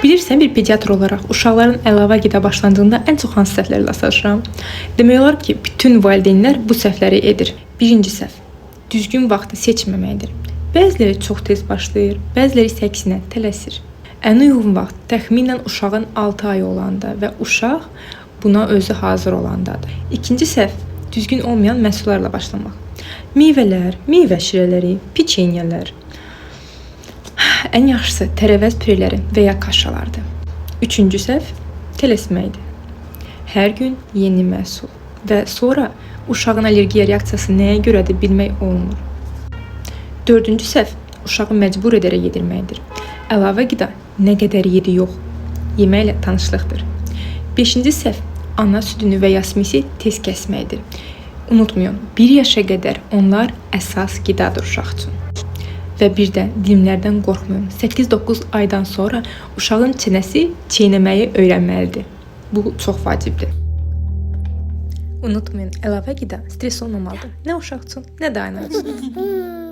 Bilirsən, bir pediatr olaraq uşaqların əlavə qida başlandığında ən çox hansı səhvlərlə rastlaşıram? Demək olar ki, bütün valideynlər bu səhvləri edir. Birinci səhv: düzgün vaxtı seçməməkdir. Bəziləri çox tez başlayır, bəziləri isə əksinə tələsir. Ən uyğun vaxt təxminən uşağın 6 ay olanda və uşaq buna özü hazır olandadır. İkinci səhv: düzgün olmayan məhsullarla başlamaq. Meyvələr, meyvə şirələri, peçenyelər. Ən yaxşısı tərəvəz püreləri və ya kaşalardır. Üçüncü səhv: tələsməkdir. Hər gün yeni məhsul və sonra uşağın allergiya reaksiyası nəyə görədir bilmək olmur. Dördüncü səhv: uşağı məcbur edərək yedirməkdir. Əlavə qida nə qədər yedi yox, yeməklə tanışlıqdır. Beşinci səhv: ana südünü və ya smisi tez kəsməkdir. Unutmayın, 1 yaşa qədər onlar əsas qidadır uşaq üçün. Və bir də dilimlərdən qorxmayın. 8-9 aydan sonra uşağın çənəsi çeynəməyi öyrənməlidir. Bu çox vacibdir. Unutmayın, əlavə qida stres olmamalıdır. Nə uşaq üçün, nə də ana üçün.